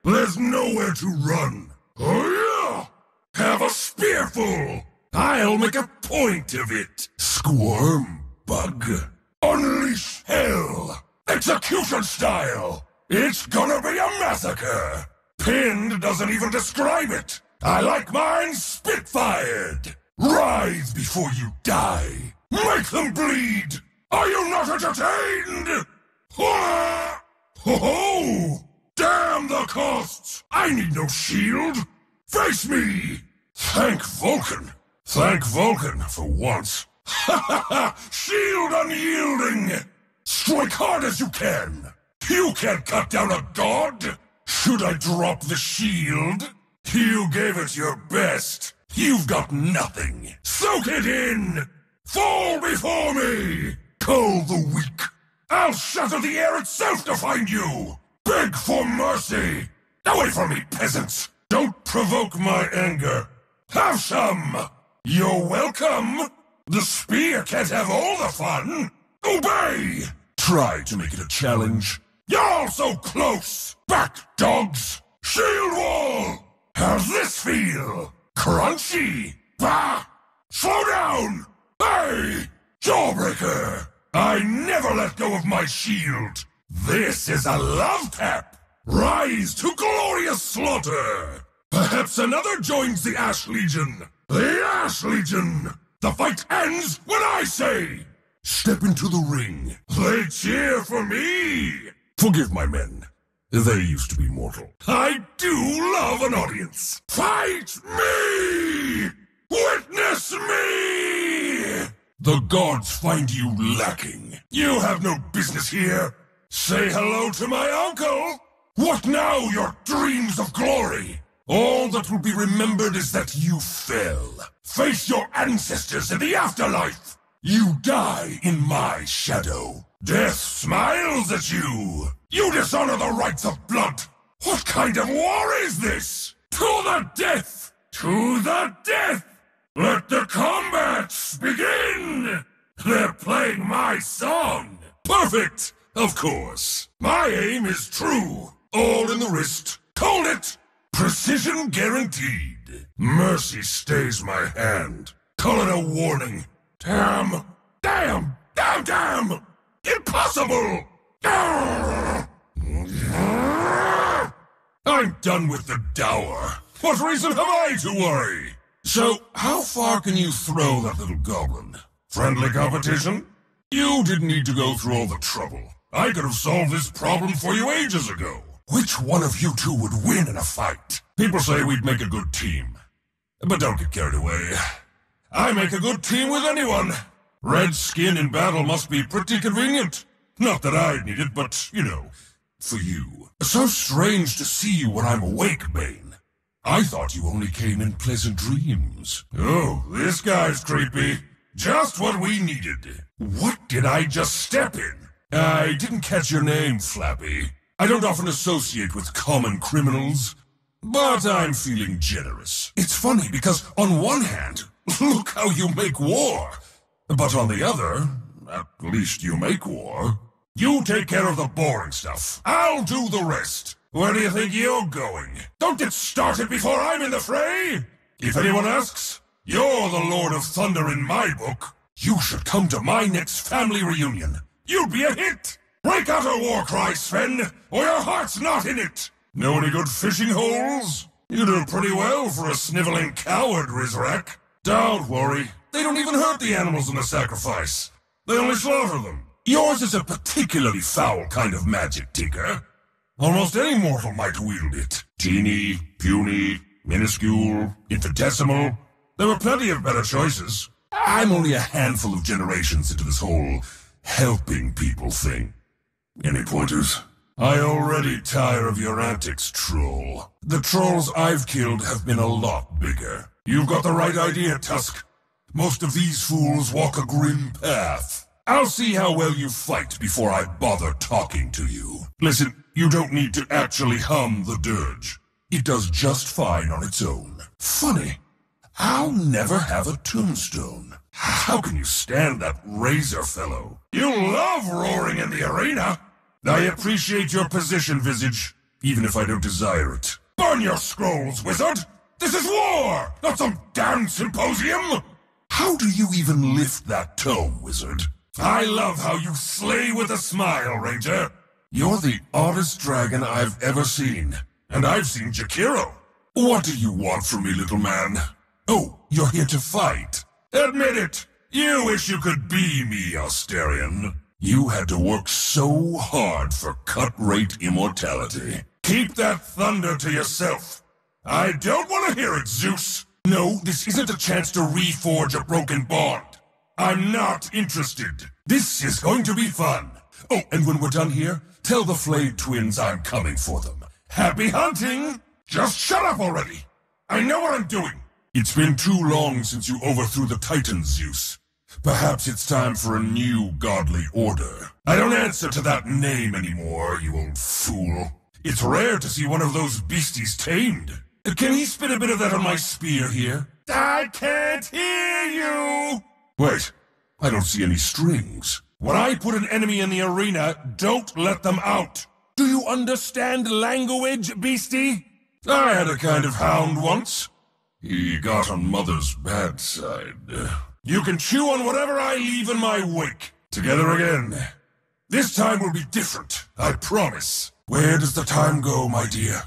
There's nowhere to run. Oh yeah! Have a spearful! I'll make a point of it. Squirm, bug. Unleash hell! Execution style! It's gonna be a massacre! Pinned doesn't even describe it! I like mine spitfired! Rise before you die! Make them bleed! Are you not entertained? Ho ho! Damn the costs! I need no shield! Face me! Thank Vulcan! Thank Vulcan for once! Ha ha ha! Shield unyielding! Strike hard as you can! You can't cut down a god! Should I drop the shield? You gave it your best! You've got nothing! Soak it in! Fall before me! Cull the weak! I'll shatter the air itself to find you! Beg for mercy! Away from me, peasants! Don't provoke my anger! Have some! You're welcome! The spear can't have all the fun! Obey! Try to make it a challenge. You're all so close! Back, dogs! Shield wall! How's this feel? Crunchy! Bah! Slow down! Hey! Jawbreaker! I never let go of my shield! This is a love tap! Rise to glorious slaughter! Perhaps another joins the Ash Legion! The Ash Legion! The fight ends when I say! Step into the ring. They cheer for me! Forgive my men. They used to be mortal. I do love an audience! Fight me! Witness me! The gods find you lacking. You have no business here. Say hello to my uncle! What now, your dreams of glory? All that will be remembered is that you fell. Face your ancestors in the afterlife! You die in my shadow. Death smiles at you! You dishonor the rights of blood! What kind of war is this? To the death! To the death! Let the combats begin! They're playing my song! Perfect! Of course. My aim is true. All in the wrist. Call it! Precision guaranteed. Mercy stays my hand. Call it a warning. Damn! Damn! Damn! Damn! Impossible! I'm done with the dower. What reason have I to worry? So, how far can you throw that little goblin? Friendly competition? You didn't need to go through all the trouble. I could have solved this problem for you ages ago. Which one of you two would win in a fight? People say we'd make a good team. But don't get carried away. I make a good team with anyone. Red skin in battle must be pretty convenient. Not that I'd need it, but, you know, for you. So strange to see you when I'm awake, Bane. I thought you only came in pleasant dreams. Oh, this guy's creepy. Just what we needed. What did I just step in? I didn't catch your name, Flappy. I don't often associate with common criminals. But I'm feeling generous. It's funny because on one hand, look how you make war. But on the other, at least you make war. You take care of the boring stuff. I'll do the rest. Where do you think you're going? Don't get started before I'm in the fray! If anyone asks, you're the Lord of Thunder in my book. You should come to my next family reunion. You'll be a hit! Break out a war cry, Sven, or your heart's not in it! Know any good fishing holes? You do pretty well for a sniveling coward, Rizrak. Don't worry, they don't even hurt the animals in the sacrifice. They only slaughter them. Yours is a particularly foul kind of magic, Tinker. Almost any mortal might wield it. Teeny, puny, minuscule, infinitesimal. There were plenty of better choices. I'm only a handful of generations into this whole helping people thing. Any pointers? I already tire of your antics, troll. The trolls I've killed have been a lot bigger. You've got the right idea, Tusk. Most of these fools walk a grim path. I'll see how well you fight before I bother talking to you. Listen, you don't need to actually hum the dirge. It does just fine on its own. Funny, I'll never have a tombstone. How can you stand that razor fellow? You love roaring in the arena. I appreciate your position, Visage. even if I don't desire it. Burn your scrolls, wizard! This is war, not some damn symposium! How do you even lift that tome, wizard? I love how you slay with a smile, Ranger. You're the oddest dragon I've ever seen. And I've seen Jakiro. What do you want from me, little man? Oh, you're here to fight. Admit it. You wish you could be me, Austerian. You had to work so hard for cut-rate immortality. Keep that thunder to yourself. I don't want to hear it, Zeus. No, this isn't a chance to reforge a broken bond. I'm not interested. This is going to be fun. Oh, and when we're done here, tell the Flayed twins I'm coming for them. Happy hunting! Just shut up already! I know what I'm doing! It's been too long since you overthrew the Titans, Zeus. Perhaps it's time for a new godly order. I don't answer to that name anymore, you old fool. It's rare to see one of those beasties tamed. Can he spit a bit of that on my spear here? I can't hear you! Wait, I don't see any strings. When I put an enemy in the arena, don't let them out. Do you understand language, beastie? I had a kind of hound once. He got on Mother's bad side. You can chew on whatever I leave in my wake. Together again. This time will be different, I promise. Where does the time go, my dear?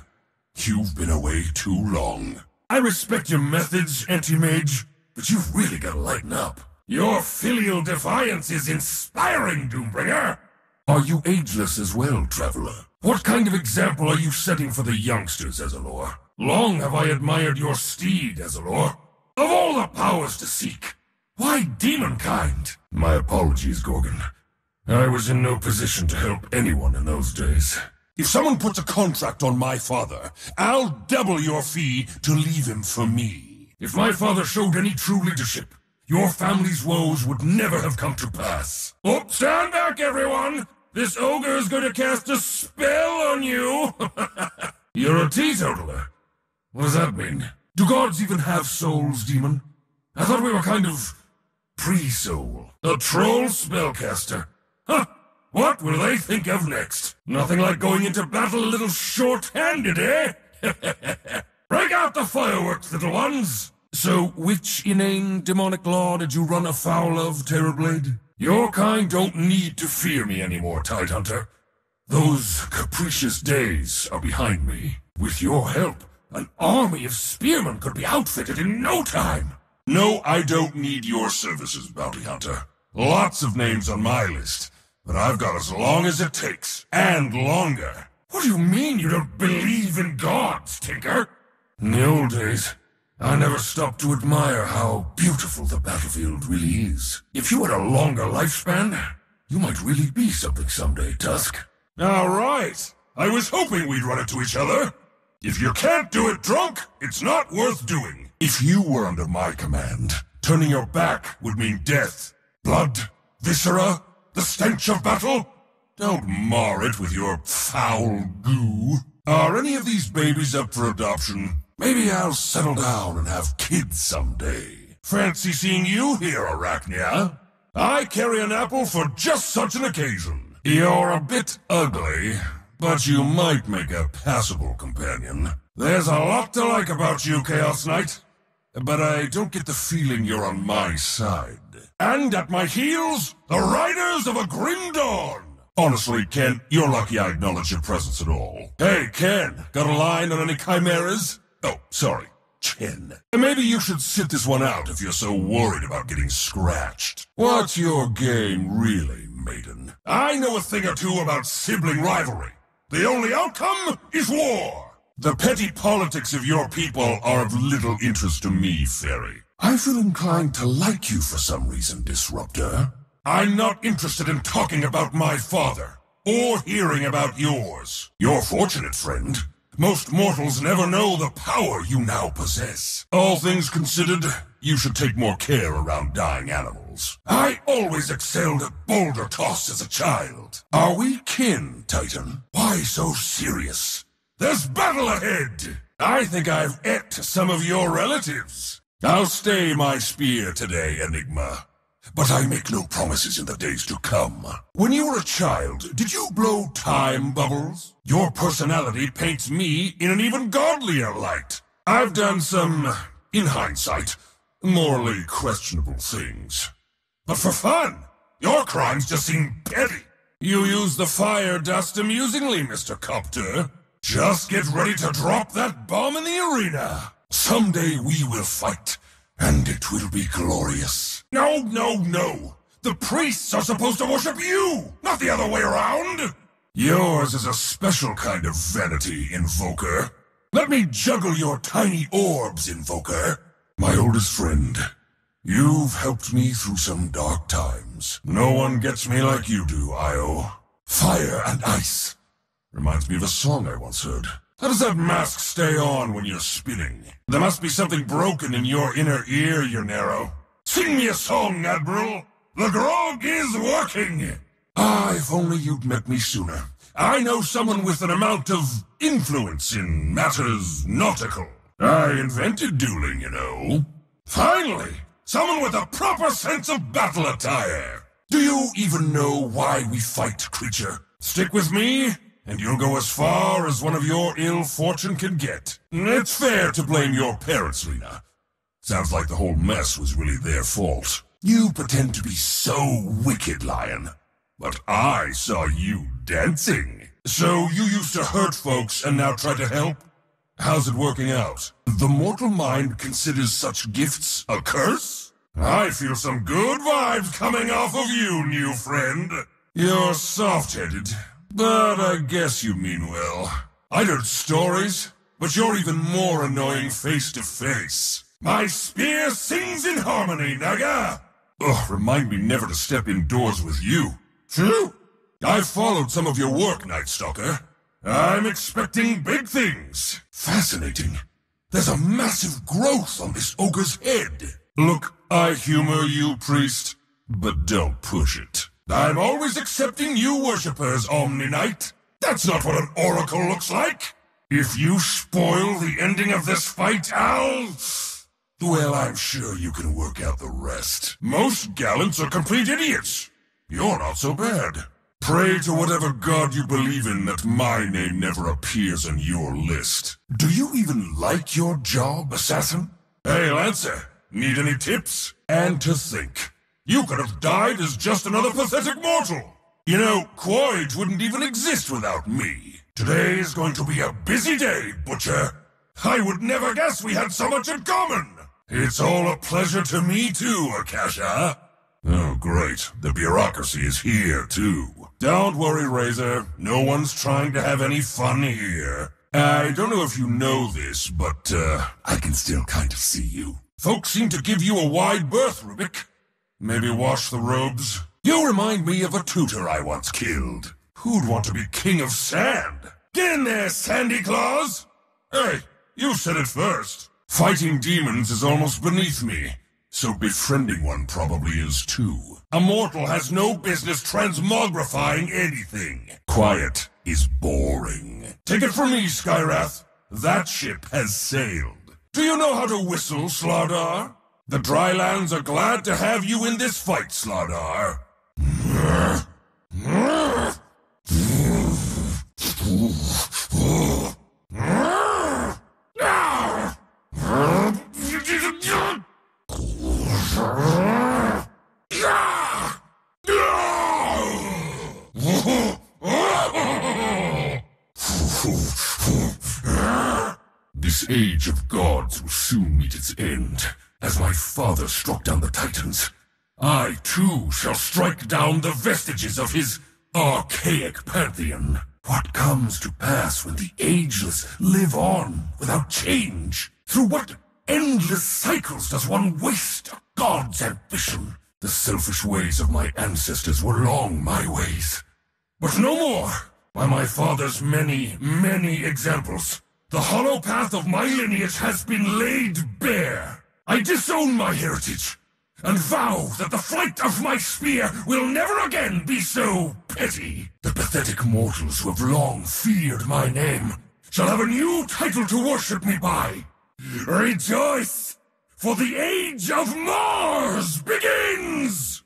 You've been away too long. I respect your methods, Anti-Mage, but you've really got to lighten up. Your filial defiance is inspiring, Doombringer. Are you ageless as well, Traveler? What kind of example are you setting for the youngsters, Ezalor? Long have I admired your steed, Ezalor. Of all the powers to seek, why demonkind? My apologies, Gorgon. I was in no position to help anyone in those days. If someone puts a contract on my father, I'll double your fee to leave him for me. If my father showed any true leadership, your family's woes would never have come to pass. Oh, stand back, everyone! This ogre is going to cast a spell on you! You're a teetotaler. What does that mean? Do gods even have souls, demon? I thought we were kind of pre-soul. A troll spellcaster. Huh! What will they think of next? Nothing like going into battle a little short-handed, eh? Break out the fireworks, little ones! So, which inane demonic law did you run afoul of, Terrorblade? Your kind don't need to fear me anymore, Tidehunter. Those capricious days are behind me. With your help, an army of spearmen could be outfitted in no time. No, I don't need your services, Bounty Hunter. Lots of names on my list, but I've got as long as it takes, and longer. What do you mean you don't believe in gods, Tinker? In the old days, I never stopped to admire how beautiful the battlefield really is. If you had a longer lifespan, you might really be something someday, Tusk. All right. I was hoping we'd run into each other. If you can't do it drunk, it's not worth doing. If you were under my command, turning your back would mean death. Blood, viscera, the stench of battle. Don't mar it with your foul goo. Are any of these babies up for adoption? Maybe I'll settle down and have kids someday. Fancy seeing you here, Arachnia. I carry an apple for just such an occasion. You're a bit ugly, but you might make a passable companion. There's a lot to like about you, Chaos Knight. But I don't get the feeling you're on my side. And at my heels, the Riders of a Grim Dawn. Honestly, Ken, you're lucky I acknowledge your presence at all. Hey, Ken, got a line on any chimeras? Oh, sorry, Chen. Maybe you should sit this one out if you're so worried about getting scratched. What's your game, really, maiden? I know a thing or two about sibling rivalry. The only outcome is war. The petty politics of your people are of little interest to me, Fairy. I feel inclined to like you for some reason, Disruptor. I'm not interested in talking about my father, or hearing about yours. You're fortunate, friend. Most mortals never know the power you now possess. All things considered, you should take more care around dying animals. I always excelled at boulder toss as a child. Are we kin, Titan? Why so serious? There's battle ahead! I think I've ate some of your relatives. I'll stay my spear today, Enigma. but I make no promises in the days to come. When you were a child, did you blow time bubbles? Your personality paints me in an even godlier light. I've done some, in hindsight, morally questionable things. But for fun, your crimes just seem petty. You use the fire dust amusingly, Mr. Copter. Just get ready to drop that bomb in the arena. Someday we will fight, and it will be glorious. No, no, no. The priests are supposed to worship you, not the other way around. Yours is a special kind of vanity, Invoker. Let me juggle your tiny orbs, Invoker. My oldest friend, you've helped me through some dark times. No one gets me like you do, Io. Fire and ice. Reminds me of a song I once heard. How does that mask stay on when you're spinning? There must be something broken in your inner ear, Yernero. Sing me a song, Admiral. The grog is working. Ah, if only you'd met me sooner. I know someone with an amount of influence in matters nautical. I invented dueling, you know. Finally, someone with a proper sense of battle attire. Do you even know why we fight, creature? Stick with me, and you'll go as far as one of your ill fortune can get. It's fair to blame your parents, Lena. Sounds like the whole mess was really their fault. You pretend to be so wicked, Lion. But I saw you dancing. So you used to hurt folks and now try to help? How's it working out? The mortal mind considers such gifts a curse? I feel some good vibes coming off of you, new friend. You're soft-headed. But I guess you mean well. I'd heard stories, but you're even more annoying face-to-face. My spear sings in harmony, Naga! Ugh, remind me never to step indoors with you. True. I've followed some of your work, Night Stalker. I'm expecting big things. Fascinating. There's a massive growth on this ogre's head. Look, I humor you, priest, but don't push it. I'm always accepting new worshippers, Omni Knight. That's not what an oracle looks like. If you spoil the ending of this fight, well, I'm sure you can work out the rest. Most gallants are complete idiots. You're not so bad. Pray to whatever god you believe in that my name never appears on your list. Do you even like your job, assassin? Hey, Lancer, need any tips? And to think, you could have died as just another pathetic mortal. You know, Quoid wouldn't even exist without me. Today is going to be a busy day, Butcher. I would never guess we had so much in common. It's all a pleasure to me too, Akasha. Oh, great. The bureaucracy is here, too. Don't worry, Razor. No one's trying to have any fun here. I don't know if you know this, but, I can still kind of see you. Folks seem to give you a wide berth, Rubik. Maybe wash the robes? You remind me of a tutor I once killed. Who'd want to be king of sand? Get in there, Sandy Claus! Hey, you said it first. Fighting demons is almost beneath me. So befriending one probably is too. A mortal has no business transmogrifying anything. Quiet is boring. Take it from me, Skyrath. That ship has sailed. Do you know how to whistle, Slardar? The Drylands are glad to have you in this fight, Slardar. This age of gods will soon meet its end. As my father struck down the Titans, I too shall strike down the vestiges of his archaic pantheon. What comes to pass when the ageless live on without change? Through what endless cycles does one waste a god's ambition? The selfish ways of my ancestors were long my ways. But no more! By my father's many, many examples, the hollow path of my lineage has been laid bare. I disown my heritage, and vow that the flight of my spear will never again be so petty. The pathetic mortals who have long feared my name shall have a new title to worship me by. Rejoice! for the age of Mars begins!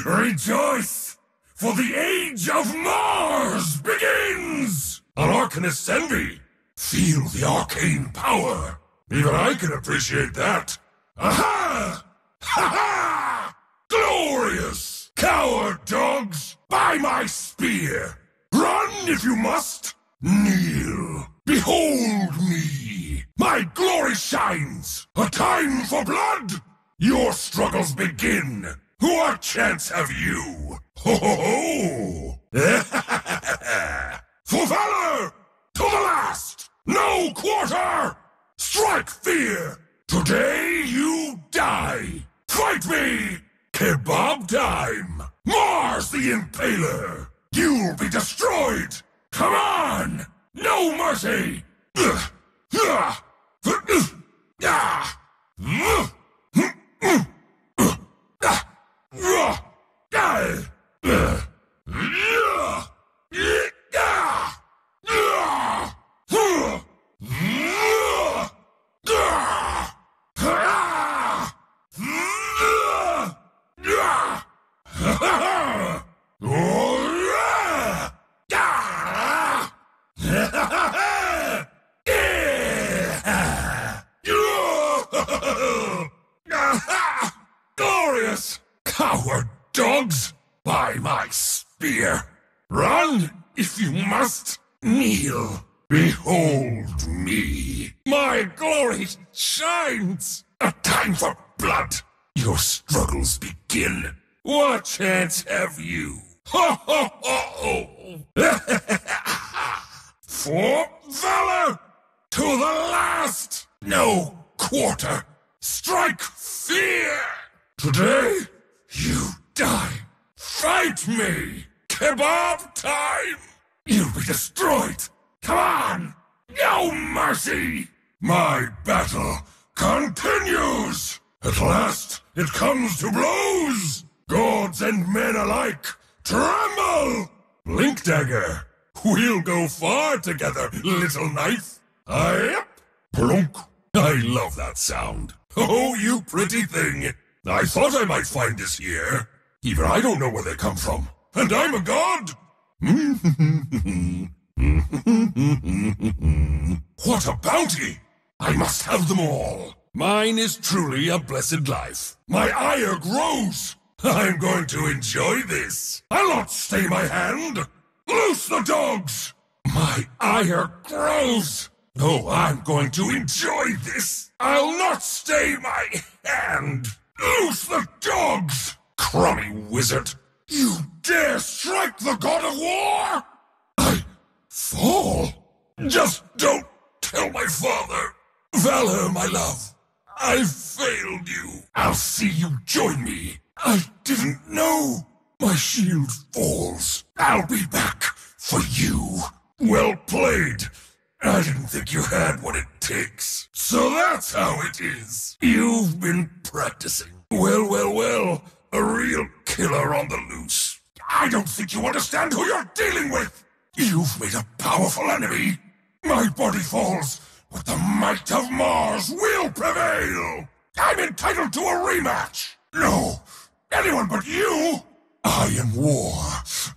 Rejoice, for the age of Mars begins! An Arcanist's envy. Feel the arcane power. Even I can appreciate that. Aha! Ha-ha! Glorious! Coward dogs! By my spear! Run if you must! Kneel! Behold me! My glory shines! A time for blood! Your struggles begin! What chance have you? Ho ho ho! For valor! To the last! No quarter! Strike fear! Today you die! Fight me! Kebab time! Mars the Impaler! You'll be destroyed! Come on! No mercy! Glorious! Coward dogs! By my spear! Run if you must! Kneel! Behold me! My glory shines! A time for blood! Your struggles begin! What chance have you? Ho ho ho! For valor! To the last! No quarter! Strike fear! Today, you die! Fight me! Kebab time! You'll be destroyed! Come on! No mercy! My battle continues! At last, it comes to blows! Gods and men alike, tremble! Blink dagger! We'll go far together, little knife! Yep! Plunk! I love that sound. Oh, you pretty thing! I thought I might find this here. Even I don't know where they come from. And I'm a god! What a bounty! I must have them all. Mine is truly a blessed life. My ire grows. I'm going to enjoy this. I'll not stay my hand. Loose the dogs! My ire grows. Oh, I'm going to enjoy this. I'll not stay my hand. Loose the dogs! Crummy wizard! You dare strike the god of war? I fall? Just don't tell my father. Valor, my love. I've failed you. I'll see you join me. I didn't know. My shield falls. I'll be back for you. Well played. I didn't think you had what it takes. So that's how it is. You've been practicing. Well, well, well. A real killer on the loose. I don't think you understand who you're dealing with. You've made a powerful enemy. My body falls, but the might of Mars will prevail. I'm entitled to a rematch. No, anyone but you. I am war.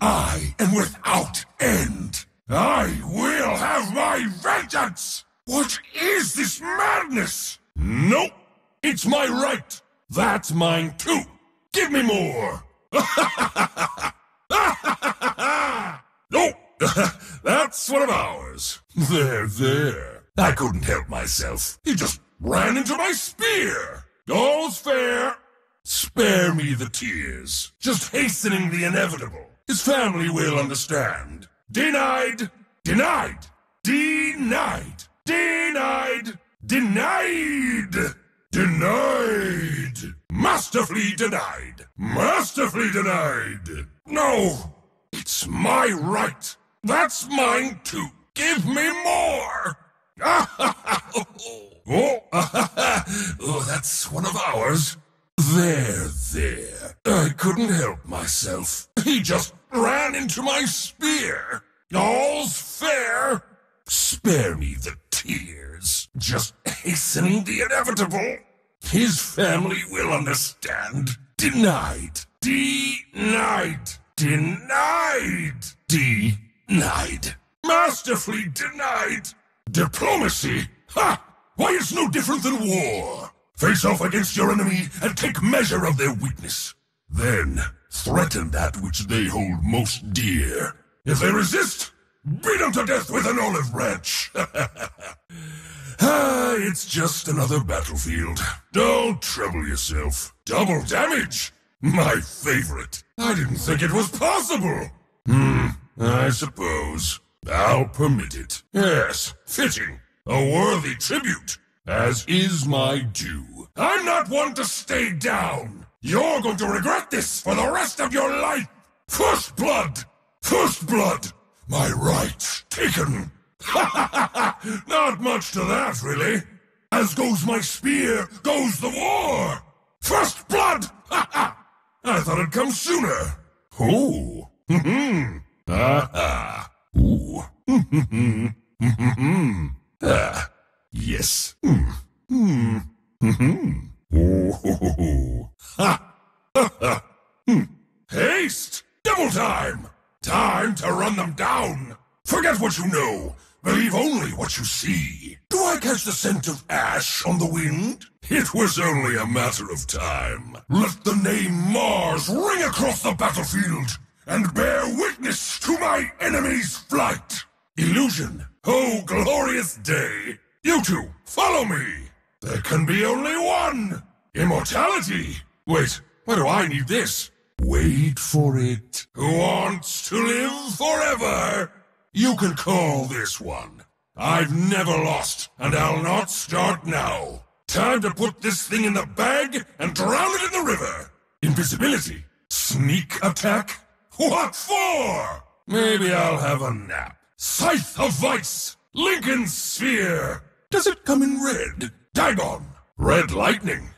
I am without end. I will have my vengeance! What is this madness? Nope, it's my right. That's mine too. Give me more. Nope, that's one of ours. There. I couldn't help myself. He just ran into my spear. All's fair. Spare me the tears. Just hastening the inevitable. His family will understand. Denied! Denied! Denied! Denied! Denied! Denied! Masterfully denied! Masterfully denied! No! It's my right! That's mine too! Give me more! Oh, that's one of ours. There. I couldn't help myself. He just ran into my spear. All's fair. Spare me the tears. just hastening the inevitable. His family will understand. Denied. Denied. Denied. Denied. Masterfully denied. Diplomacy? Ha! Why, it's no different than war. Face off against your enemy and take measure of their weakness. Then, threaten that which they hold most dear. If they resist, beat them to death with an olive branch. It's just another battlefield. Don't trouble yourself. Double damage? My favorite. I didn't think it was possible. I suppose. I'll permit it. Yes, fitting. A worthy tribute, as is my due. I'm not one to stay down. You're going to regret this for the rest of your life. First blood! First blood! My rights taken. Not much to that, really. As goes my spear, goes the war. First blood! I thought it'd come sooner. Oh. Ooh. Yes. Haste! Double time! Time to run them down! Forget what you know. Believe only what you see. Do I catch the scent of ash on the wind? It was only a matter of time. Let the name Mars ring across the battlefield and bear witness to my enemy's flight. Illusion, oh glorious day. You two, follow me. There can be only one. Immortality. Wait, why do I need this? Wait for it. Who wants to live forever? You can call this one. I've never lost, and I'll not start now. Time to put this thing in the bag and drown it in the river. Invisibility. Sneak attack? What for? Maybe I'll have a nap. Scythe of Vice. Lincoln's Sphere. Does it come in red? Dagon. Red Lightning.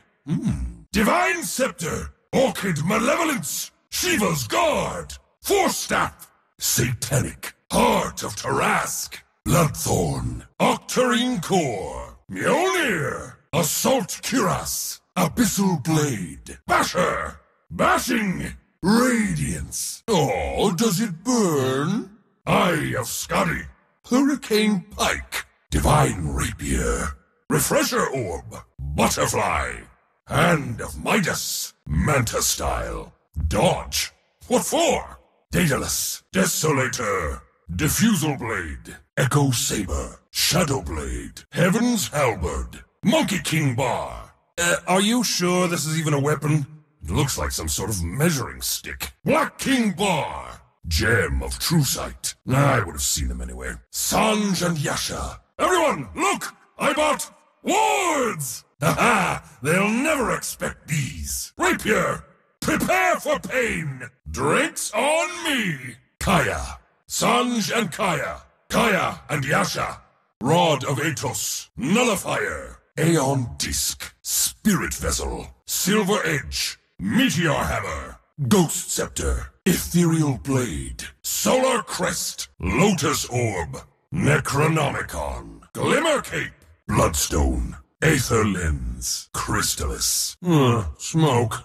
Divine Scepter. Orchid Malevolence. Shiva's Guard. Force Staff. Satanic. Heart of Tarask. Bloodthorn. Octarine Core. Mjolnir. Assault Cuirass. Abyssal Blade. Basher. Bashing. Radiance. Oh, does it burn? Eye of Scotty. Hurricane Pike. Divine Rapier. Refresher Orb. Butterfly. Hand of Midas. Manta Style. Dodge. What for? Daedalus. Desolator. Diffusal Blade. Echo Saber. Shadow Blade. Heaven's Halberd. Monkey King Bar. Are you sure this is even a weapon? It looks like some sort of measuring stick. Black King Bar. Gem of True Sight. I would have seen them anyway. Sanj and Yasha. Everyone, look! I bought wards! Haha! They'll never expect these. Rapier! Prepare for pain! Drinks on me! Kaya. Sanj and Kaya. Kaya and Yasha. Rod of Atos. Nullifier. Aeon Disc. Spirit Vessel. Silver Edge. Meteor Hammer. Ghost Scepter. Ethereal Blade. Solar Crest. Lotus Orb. Necronomicon. Glimmer Cape. Bloodstone. Aether Lens. Crystallis. Smoke.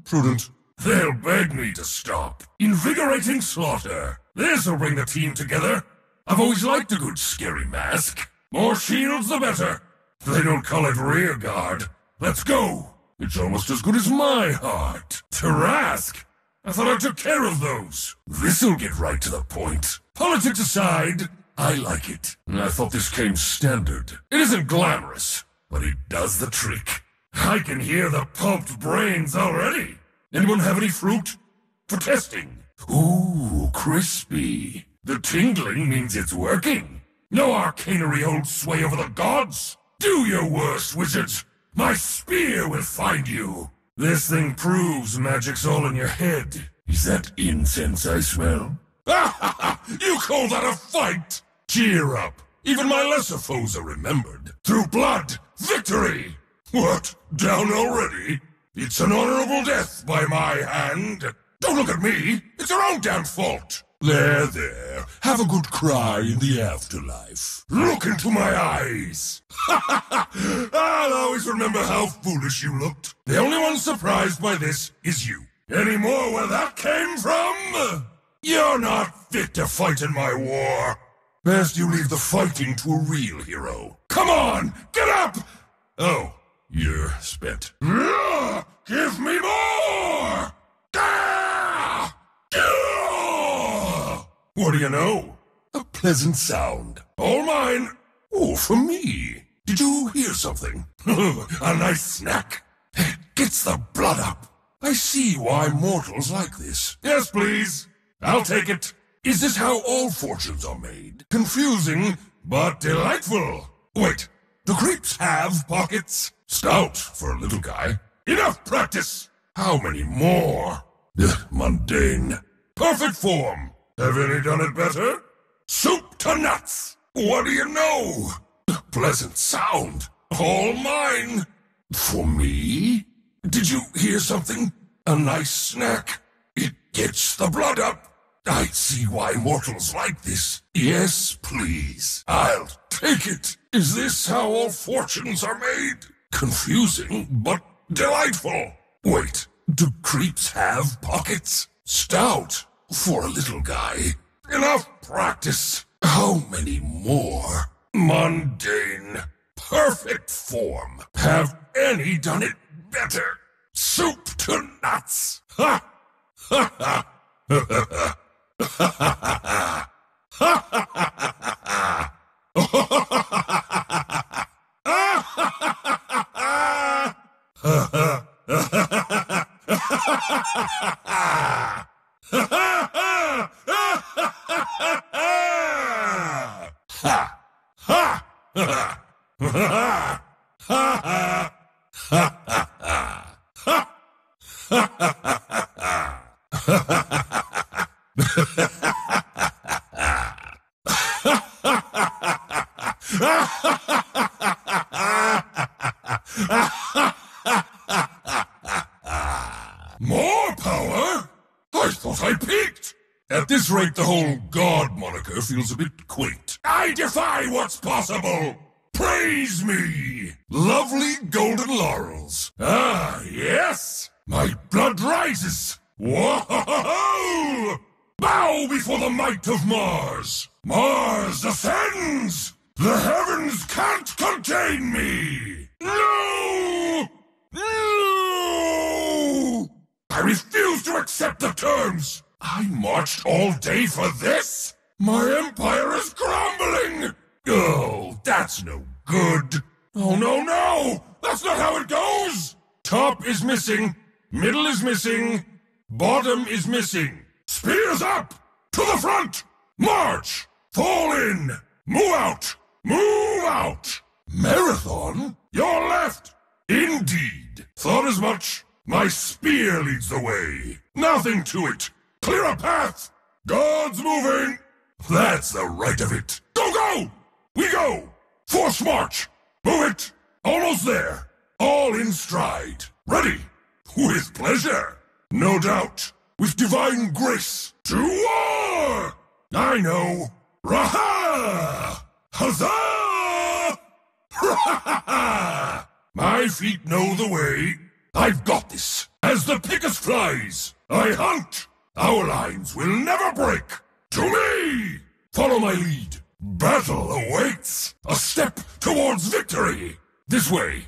Prudent. They'll beg me to stop. Invigorating Slaughter. This'll bring the team together. I've always liked a good scary mask. More shields the better. They don't call it rear guard. Let's go. It's almost as good as my heart. Tarask? I thought I took care of those. This'll get right to the point. Politics aside, I like it. I thought this came standard. It isn't glamorous, but it does the trick. I can hear the pumped brains already. Anyone have any fruit? For testing. Ooh, crispy. The tingling means it's working. No arcanery holds sway over the gods. Do your worst, wizards. My spear will find you. This thing proves magic's all in your head. Is that incense I smell? You call that a fight? Cheer up. Even my lesser foes are remembered. Through blood, victory. What? Down already? It's an honorable death by my hand. Don't look at me. It's your own damn fault. There, there. Have a good cry in the afterlife. Look into my eyes. I'll always remember how foolish you looked. The only one surprised by this is you. Any more where that came from? You're not fit to fight in my war. Best you leave the fighting to a real hero. Come on, get up! Oh, you're spent. Give me more! What do you know? A pleasant sound. All mine. Oh, for me. Did you hear something? A nice snack. It gets the blood up. I see why mortals like this. Yes, please. I'll take it. Is this how all fortunes are made? Confusing, but delightful. Wait, do creeps have pockets? Stout for a little guy. Enough practice. How many more? Mundane. Perfect form. Have any done it better? Soup to nuts! What do you know? Pleasant sound. All mine. For me? Did you hear something? A nice snack. It gets the blood up. I see why mortals like this. Yes, please. I'll take it. Is this how all fortunes are made? Confusing, but delightful. Wait, do creeps have pockets? Stout. For a little guy. Enough practice. How many more? Mundane. Perfect form. Have any done it better? Soup to nuts. Ha! Ha ha! Ha ha ha! Ha ha ha! Ha ha ha! More power? I thought I peaked. At this rate, the whole God moniker feels a bit quaint. I defy what's possible. Praise me. Lovely golden laurels. Ah, yes. My blood rises. Whoa! Bow before the might of Mars. Mars ascends. The heavens can't contain me. No! No! I refuse to accept the terms. I marched all day for this? My empire is crumbling! Oh, that's no good. Oh, no, no! That's not how it goes! Top is missing, middle is missing, bottom is missing. Spears up! To the front! March! Fall in! Move out! Move out! Marathon? Your left! Indeed. Thought as much. My spear leads the way. Nothing to it. Clear a path! God's moving! That's the right of it. Go, go! We go! Force march! Move it! Almost there! All in stride. Ready? With pleasure. No doubt. With divine grace. To war! I know. Raha! Huzzah! Raha! My feet know the way. I've got this. As the Picus flies, I hunt. Our lines will never break. To me! Follow my lead. Battle awaits. A step towards victory. This way.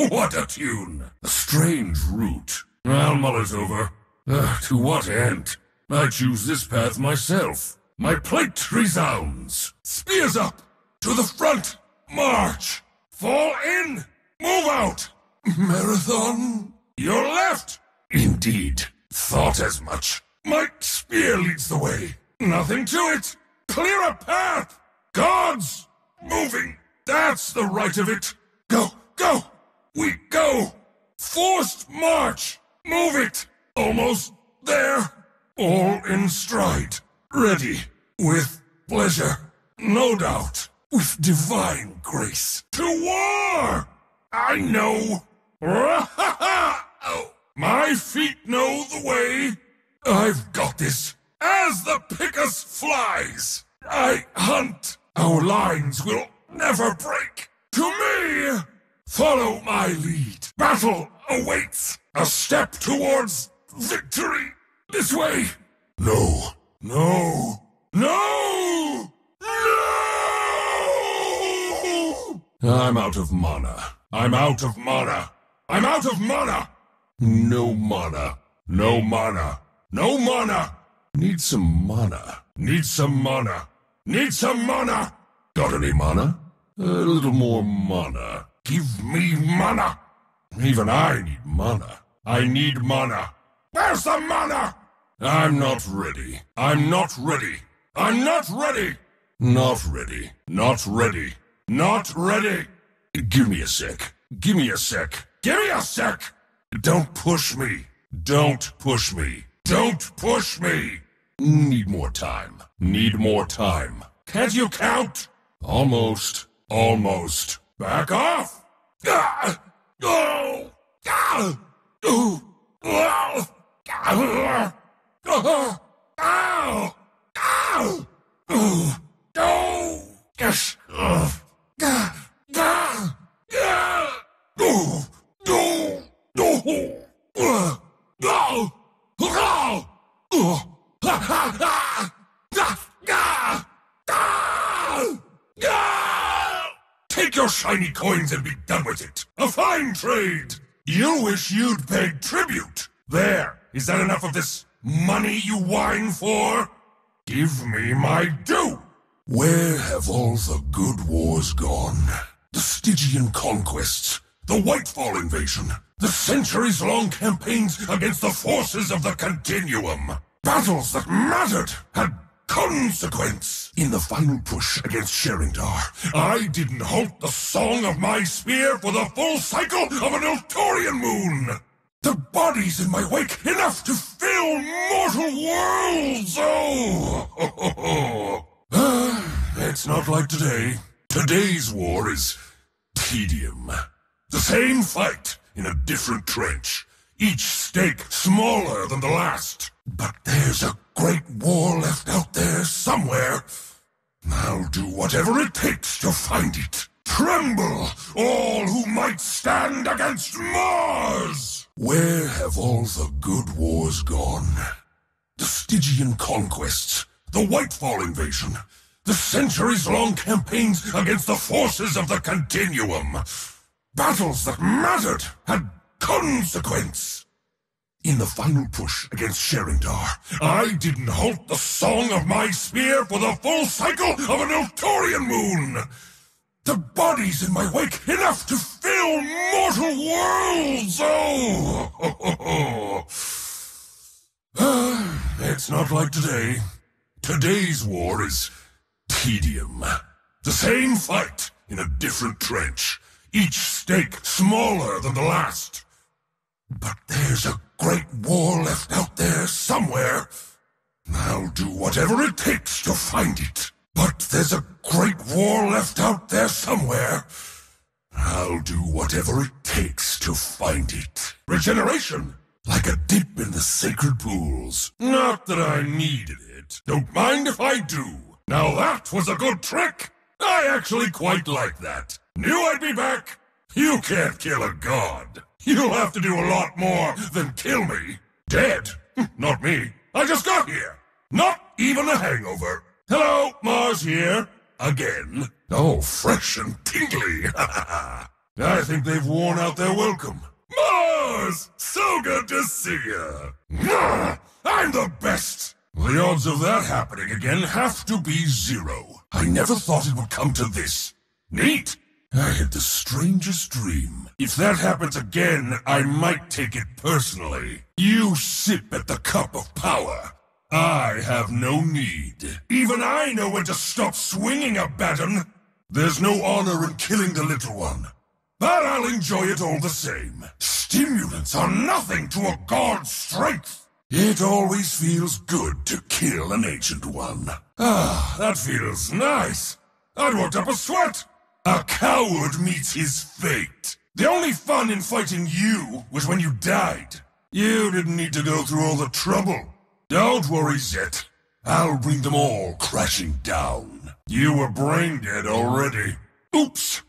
What a tune! A strange route. I'll mull it over. To what end? I choose this path myself. My plate resounds. Spears up! To the front! March! Fall in! Move out! Marathon? Your left! Indeed. Thought as much. My spear leads the way. Nothing to it. Clear a path! Gods! moving. That's the right of it. Go, go. We go. Forced march. Move it. Almost there. All in stride. Ready. With pleasure. No doubt. With divine grace. To war! I know. Oh, my feet know the way. I've got this. As the Picus flies, I hunt. Our lines will never break. To me! Follow my lead. Battle awaits. A step towards victory. This way. No. No. No! No! I'm out of mana. I'm out of mana. I'm out of mana. No mana. No mana. No mana. Need some mana. Need some mana. Need some mana. Got any mana? A little more mana. Give me mana. Even I need mana. I need mana. Where's the mana? I'm not ready. I'm not ready. I'm not ready. Not ready. Not ready. Not ready. Give me a sec. Give me a sec. Give me a sec. Don't push me. Don't push me. Don't push me. Need more time. Need more time. Can't you count? Almost. Almost. Back off. Ah! Oh! Ah! Oh! Oh! Ah! Oh! Ow! Ow! Oh! Oh! Yes! Oh! Ah! Ah! Ah! Oh! Oh! Oh! Oh! Oh! Oh! Oh! Ha ha ha! Ah! Ah! Ah! Ah! Take your shiny coins and be done with it. A fine trade. You wish you'd paid tribute. There. Is that enough of this money you whine for? Give me my due. Where have all the good wars gone? The Stygian conquests, the Whitefall invasion, the centuries-long campaigns against the forces of the Continuum. Battles that mattered, had consequence. In the final push against Sheringdar, I didn't halt the song of my spear for the full cycle of an Eltorian moon. The bodies in my wake, enough to fill mortal worlds! Oh! It's not like today. Today's war is tedium. The same fight in a different trench. Each stake smaller than the last. But there's a great war left out there somewhere. I'll do whatever it takes to find it. Tremble, all who might stand against Mars! Where have all the good wars gone? The Stygian conquests, the Whitefall invasion, the centuries-long campaigns against the forces of the Continuum. Battles that mattered, had consequence. In the final push against Sheringdar, I didn't halt the song of my spear for the full cycle of an Eltorian moon. The bodies in my wake, enough to fill mortal worlds! Oh! It's not like today. Today's war is tedium. The same fight in a different trench. Each stake smaller than the last. But there's a great war left out there somewhere. I'll do whatever it takes to find it. But there's a great war left out there somewhere. I'll do whatever it takes to find it. Regeneration, like a dip in the sacred pools. Not that I needed it. Don't mind if I do. Now that was a good trick. I actually quite like that. Knew I'd be back. You can't kill a god. You'll have to do a lot more than kill me. Dead? Not me. I just got here. Not even a hangover. Hello, Mars here. Again. Oh, fresh and tingly. I think they've worn out their welcome. Mars! So good to see you. I'm the best. The odds of that happening again have to be 0. I never thought it would come to this. Neat. I had the strangest dream. If that happens again, I might take it personally. You sip at the cup of power. I have no need. Even I know when to stop swinging a baton. There's no honor in killing the little one. But I'll enjoy it all the same. Stimulants are nothing to a god's strength. It always feels good to kill an ancient one. Ah, that feels nice. I'd worked up a sweat. A coward meets his fate. The only fun in fighting you was when you died. You didn't need to go through all the trouble. Don't worry, Zet. I'll bring them all crashing down. You were brain dead already. Oops.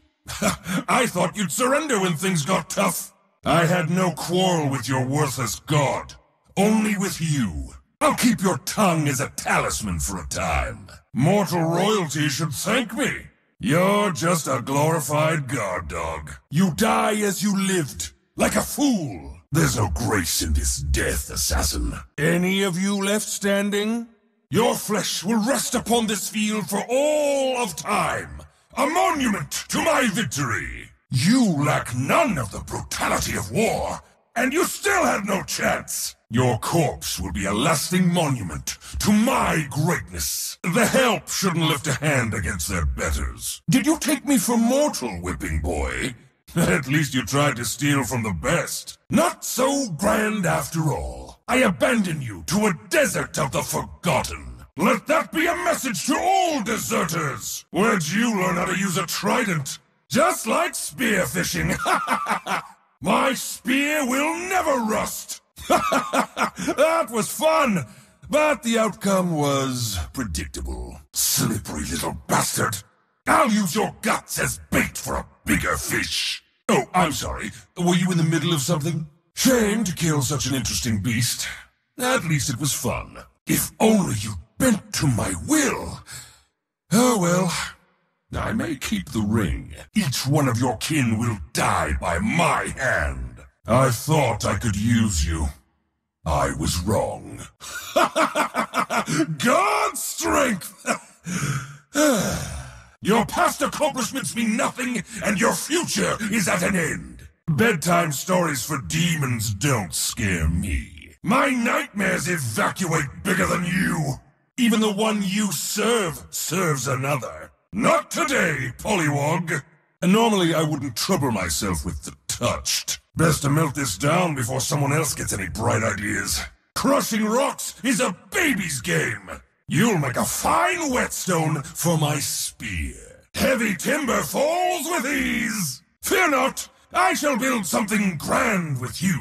I thought you'd surrender when things got tough. I had no quarrel with your worthless god. Only with you. I'll keep your tongue as a talisman for a time. Mortal royalty should thank me. You're just a glorified guard dog. You die as you lived, like a fool. There's no grace in this death, assassin. Any of you left standing? Your flesh will rest upon this field for all of time. A monument to my victory. You lack none of the brutality of war, and you still had no chance. Your corpse will be a lasting monument to my greatness. The help shouldn't lift a hand against their betters. Did you take me for mortal, whipping boy? At least you tried to steal from the best. Not so grand after all. I abandon you to a desert of the forgotten. Let that be a message to all deserters. Where'd you learn how to use a trident? Just like spearfishing. My spear will never rust. That was fun, but the outcome was predictable. Slippery little bastard. I'll use your guts as bait for a bigger fish. Oh, I'm sorry. Were you in the middle of something? Shame to kill such an interesting beast. At least it was fun. If only you bent to my will. Oh well. I may keep the ring. Each one of your kin will die by my hand. I thought I could use you. I was wrong. God's strength! Your past accomplishments mean nothing, and your future is at an end. Bedtime stories for demons don't scare me. My nightmares evacuate bigger than you. Even the one you serve serves another. Not today, Pollywog. And normally I wouldn't trouble myself with the touched. Best to melt this down before someone else gets any bright ideas. Crushing rocks is a baby's game. You'll make a fine whetstone for my spear. Heavy timber falls with ease. Fear not, I shall build something grand with you.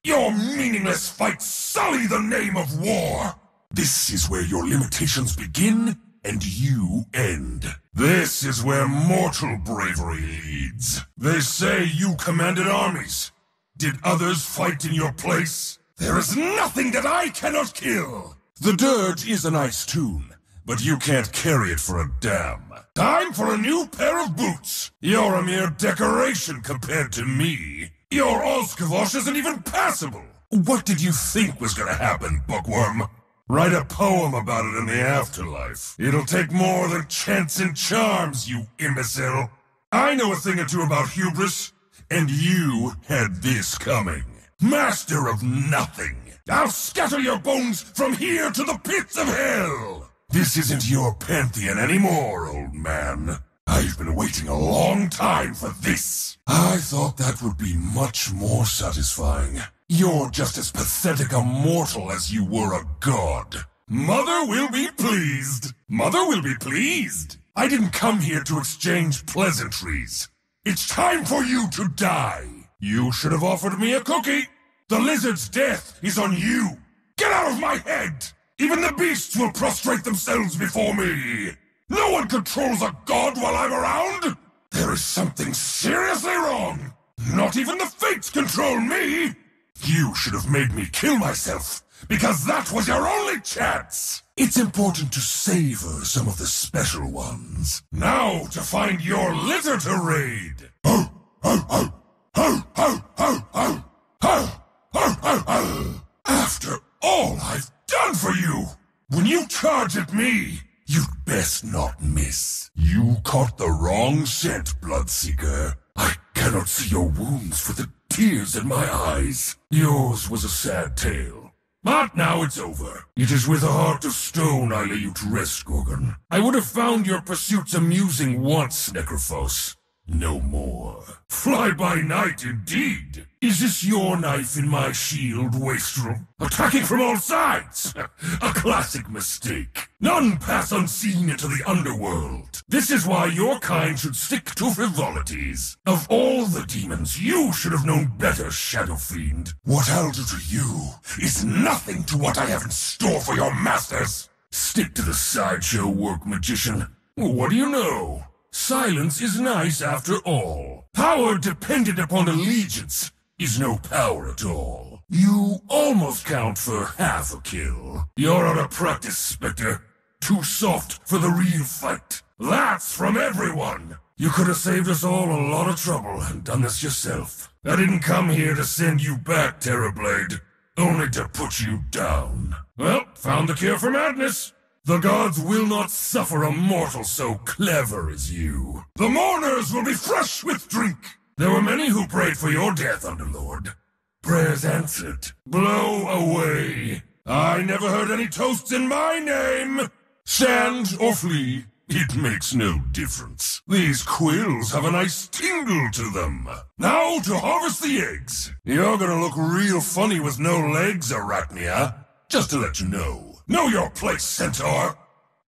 Your meaningless fights sully the name of war. This is where your limitations begin and you end. This is where mortal bravery leads. They say you commanded armies. Did others fight in your place? There is nothing that I cannot kill. The dirge is a nice tune, but you can't carry it for a damn. Time for a new pair of boots. You're a mere decoration compared to me. Your Oskavosh isn't even passable. What did you think was gonna happen, Bookworm? Write a poem about it in the afterlife. It'll take more than chants and charms, you imbecile. I know a thing or two about hubris, and you had this coming. Master of nothing. I'll scatter your bones from here to the pits of hell. This isn't your pantheon anymore, old man. I've been waiting a long time for this. I thought that would be much more satisfying. You're just as pathetic a mortal as you were a god. Mother will be pleased. Mother will be pleased. I didn't come here to exchange pleasantries. It's time for you to die. You should have offered me a cookie. The lizard's death is on you. Get out of my head. Even the beasts will prostrate themselves before me. No one controls a god while I'm around. There is something seriously wrong. Not even the fates control me. You should have made me kill myself, because that was your only chance! It's important to savor some of the special ones. Now to find your litter to raid! Ho, ho, ho, ho, ho, ho, ho, ho, ho, ho, ho. After all I've done for you, when you charge at me, you'd best not miss. You caught the wrong scent, Bloodseeker. I cannot see your wounds for the tears in my eyes. Yours was a sad tale. But now it's over. It is with a heart of stone I lay you to rest, Gorgon. I would have found your pursuits amusing once, Necrophos. No more. Fly by night, indeed. Is this your knife in my shield, Wastrel? Attacking from all sides! A classic mistake. None pass unseen into the underworld. This is why your kind should stick to frivolities. Of all the demons, you should have known better, Shadow Fiend. What I'll do to you is nothing to what I have in store for your masters. Stick to the sideshow work, magician. What do you know? Silence is nice after all. Power dependent upon allegiance is no power at all. You almost count for half a kill. You're out of practice, Spectre. Too soft for the real fight. That's from everyone. You could have saved us all a lot of trouble and done this yourself. I didn't come here to send you back, Terrorblade. Only to put you down. Well, found the cure for madness. The gods will not suffer a mortal so clever as you. The mourners will be fresh with drink. There were many who prayed for your death, Underlord. Prayers answered. Blow away. I never heard any toasts in my name. Stand or flee. It makes no difference. These quills have a nice tingle to them. Now to harvest the eggs. You're gonna look real funny with no legs, Arachnia. Just to let you know. Know your place, Centaur!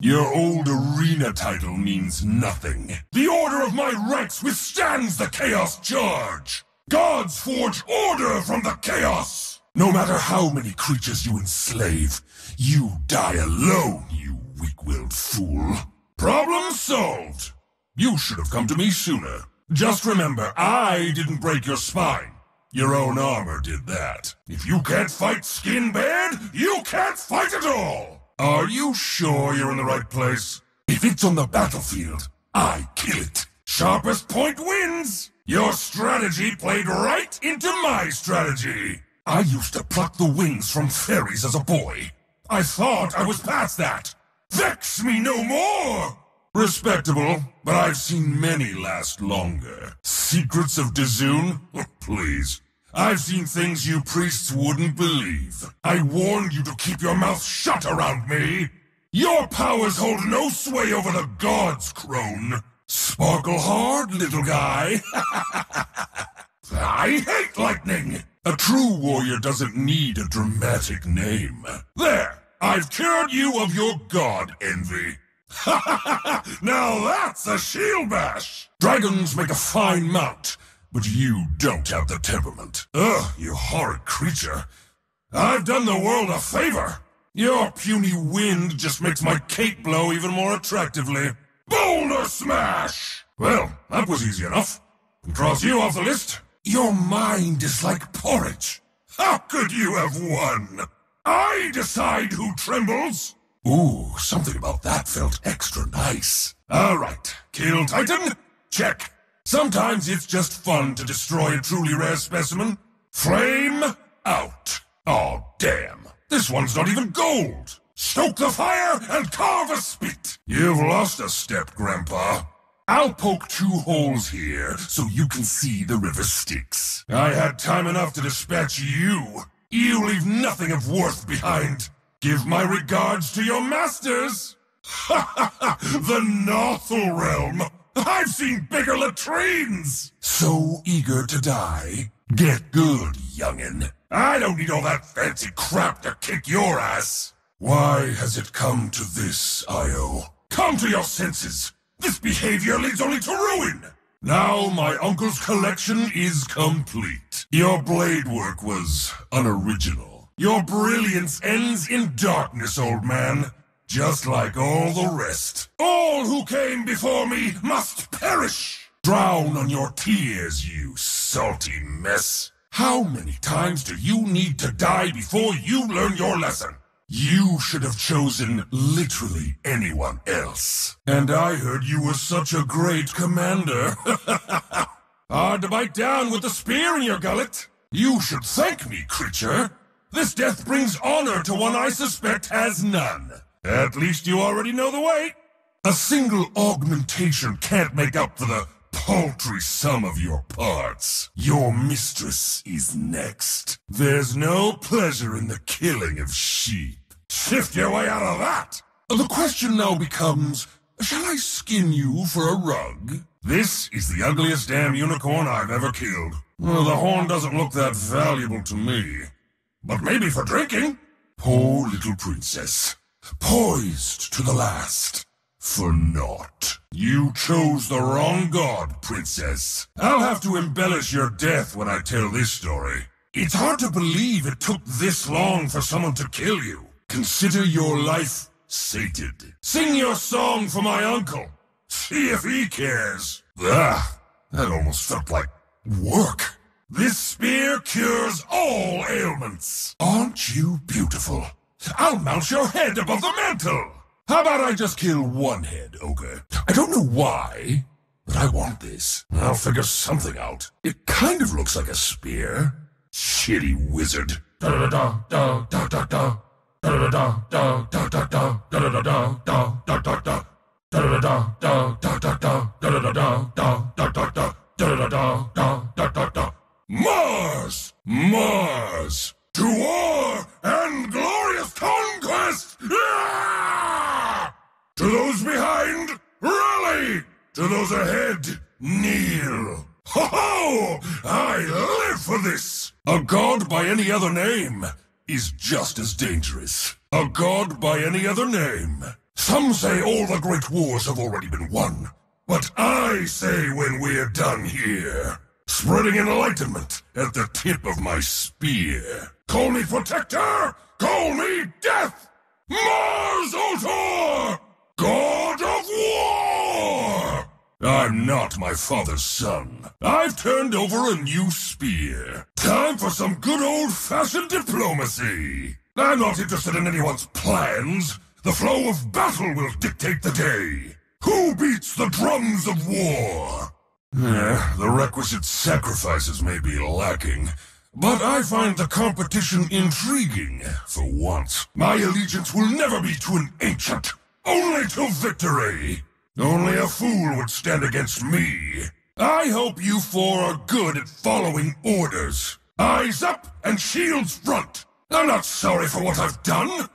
Your old arena title means nothing. The order of my ranks withstands the Chaos Charge! Gods forge order from the Chaos! No matter how many creatures you enslave, you die alone, you weak-willed fool. Problem solved! You should have come to me sooner. Just remember, I didn't break your spine. Your own armor did that. If you can't fight skin bad, you can't fight at all! Are you sure you're in the right place? If it's on the battlefield, I kill it. Sharpest point wins! Your strategy played right into my strategy. I used to pluck the wings from fairies as a boy. I thought I was past that. Vex me no more! Respectable, but I've seen many last longer. Secrets of Dazoon? Please. I've seen things you priests wouldn't believe. I warned you to keep your mouth shut around me. Your powers hold no sway over the gods, crone. Sparkle hard, little guy. I hate lightning. A true warrior doesn't need a dramatic name. There, I've cured you of your god envy. Now that's a shield bash! Dragons make a fine mount, but you don't have the temperament. Ugh, you horrid creature. I've done the world a favor. Your puny wind just makes my cape blow even more attractively. Boulder smash! Well, that was easy enough. Cross you off the list. Your mind is like porridge. How could you have won? I decide who trembles. Ooh, something about that felt extra nice. All right, kill Titan? Check. Sometimes it's just fun to destroy a truly rare specimen. Flame out. Oh, damn. This one's not even gold. Stoke the fire and carve a spit. You've lost a step, Grandpa. I'll poke 2 holes here so you can see the river Styx. I had time enough to dispatch you. You leave nothing of worth behind. Give my regards to your masters! Ha ha ha! The Nothel Realm! I've seen bigger latrines! So eager to die? Get good, youngin'. I don't need all that fancy crap to kick your ass! Why has it come to this, Io? Come to your senses! This behavior leads only to ruin! Now my uncle's collection is complete. Your blade work was unoriginal. Your brilliance ends in darkness, old man. Just like all the rest. All who came before me must perish! Drown on your tears, you salty mess. How many times do you need to die before you learn your lesson? You should have chosen literally anyone else. And I heard you were such a great commander. Hard to bite down with the spear in your gullet. You should thank me, creature. This death brings honor to one I suspect has none. At least you already know the way. A single augmentation can't make up for the paltry sum of your parts. Your mistress is next. There's no pleasure in the killing of sheep. Shift your way out of that! The question now becomes, shall I skin you for a rug? This is the ugliest damn unicorn I've ever killed. Well, the horn doesn't look that valuable to me. But maybe for drinking. Poor little princess. Poised to the last. For naught. You chose the wrong god, princess. I'll have to embellish your death when I tell this story. It's hard to believe it took this long for someone to kill you. Consider your life sated. Sing your song for my uncle. See if he cares. That almost felt like work. This spear cures all ailments. Aren't you beautiful? I'll mount your head above the mantle. How about I just kill one head, ogre? I don't know why, but I want this. I'll figure something out. It kind of looks like a spear. Shitty wizard. Mars! Mars! To war and glorious conquest! Ah! To those behind, rally! To those ahead, kneel! Ho ho! I live for this! A god by any other name is just as dangerous. A god by any other name. Some say all the great wars have already been won. But I say when we're done here, spreading enlightenment at the tip of my spear. Call me protector! Call me death! Mars Ultor! God of War! I'm not my father's son. I've turned over a new spear. Time for some good old-fashioned diplomacy. I'm not interested in anyone's plans. The flow of battle will dictate the day. Who beats the drums of war? The requisite sacrifices may be lacking, but I find the competition intriguing, for once. My allegiance will never be to an ancient, only to victory. Only a fool would stand against me. I hope you four are good at following orders. Eyes up and shields front. I'm not sorry for what I've done,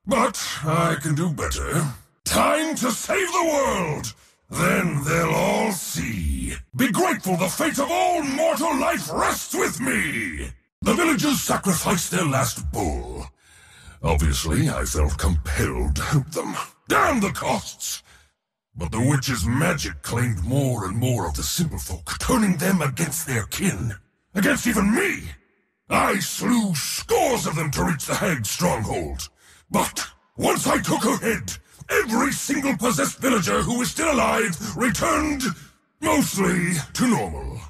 but I can do better. Time to save the world! Then they'll all see. Be grateful the fate of all mortal life rests with me! The villagers sacrificed their last bull. Obviously, I felt compelled to help them. Damn the costs! But the witch's magic claimed more and more of the simple folk, turning them against their kin. Against even me! I slew scores of them to reach the hag's stronghold. But once I took her head, every single possessed villager who was still alive returned, mostly, to normal.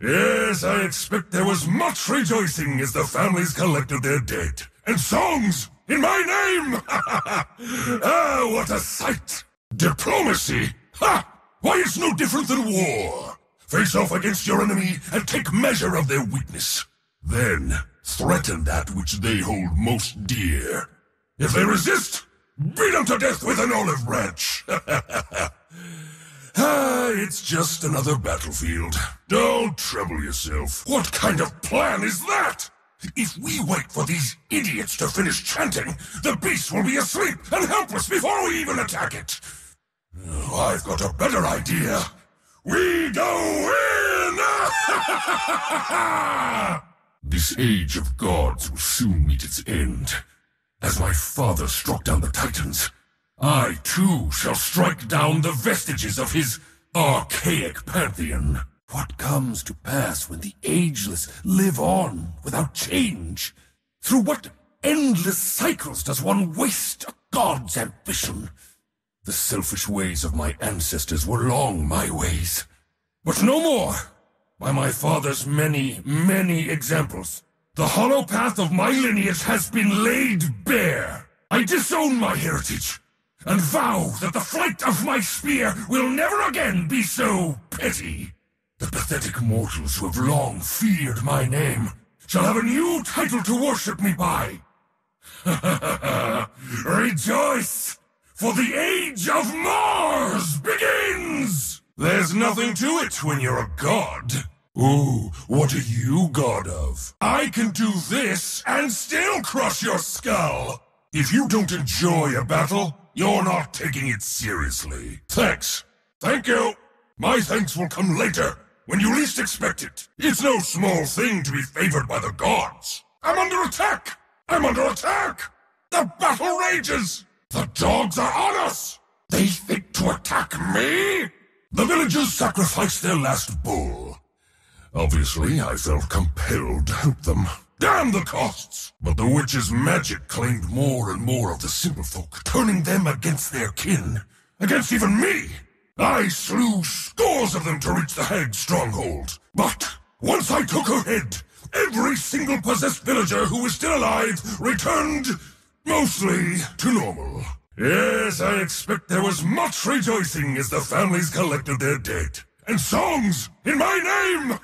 Yes, I expect there was much rejoicing as the families collected their dead. And songs in my name! Ah, what a sight! Diplomacy? Ha! Why, it's no different than war. Face off against your enemy and take measure of their weakness. Then, threaten that which they hold most dear. If they resist, beat them to death with an olive branch. It's just another battlefield. Don't trouble yourself. What kind of plan is that? If we wait for these idiots to finish chanting, the beast will be asleep and helpless before we even attack it. Oh, I've got a better idea. We go in! This age of gods will soon meet its end. As my father struck down the Titans, I too shall strike down the vestiges of his archaic pantheon. What comes to pass when the ageless live on without change? Through what endless cycles does one waste a god's ambition? The selfish ways of my ancestors were long my ways, but no more. By my father's many, many examples, the hollow path of my lineage has been laid bare. I disown my heritage, and vow that the flight of my spear will never again be so petty. The pathetic mortals who have long feared my name shall have a new title to worship me by. Rejoice, for the Age of Mars begins! There's nothing to it when you're a god. Ooh, what are you god of? I can do this and still crush your skull! If you don't enjoy a battle, you're not taking it seriously. Thanks. Thank you. My thanks will come later, when you least expect it. It's no small thing to be favored by the gods. I'm under attack! I'm under attack! The battle rages! The dogs are on us! They think to attack me? The villagers sacrificed their last bull. Obviously, I felt compelled to help them. Damn the costs! But the witch's magic claimed more and more of the simple folk, turning them against their kin. Against even me! I slew scores of them to reach the hag's stronghold. But once I took her head, every single possessed villager who was still alive returned, mostly, to normal. Yes, I expect there was much rejoicing as the families collected their dead. And songs in my name!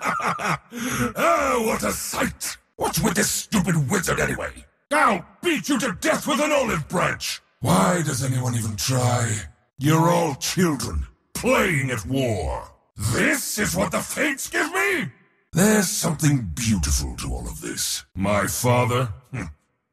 Ah, what a sight! What's with this stupid wizard anyway? I'll beat you to death with an olive branch! Why does anyone even try? You're all children, playing at war. This is what the fates give me? There's something beautiful to all of this. My father?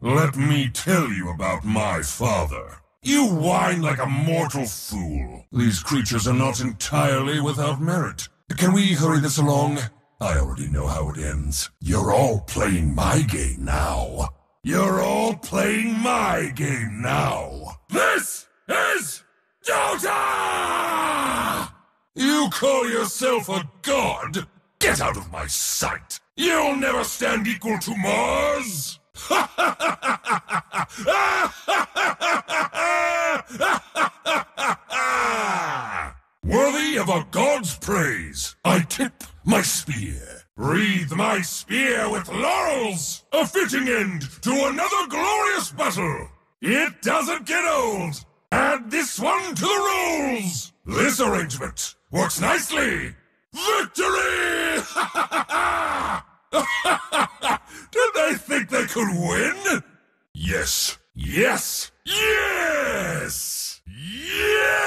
Let me tell you about my father. You whine like a mortal fool. These creatures are not entirely without merit. Can we hurry this along? I already know how it ends. You're all playing my game now. You're all playing my game now. This is Dota! You call yourself a god? Get out of my sight! You'll never stand equal to Mars! Worthy of a god's praise, I tip my spear. Wreathe my spear with laurels! A fitting end to another glorious battle! It doesn't get old! Add this one to the rules! This arrangement works nicely! Victory! Did they think they could win? Yes! Yes! Yes! Yes!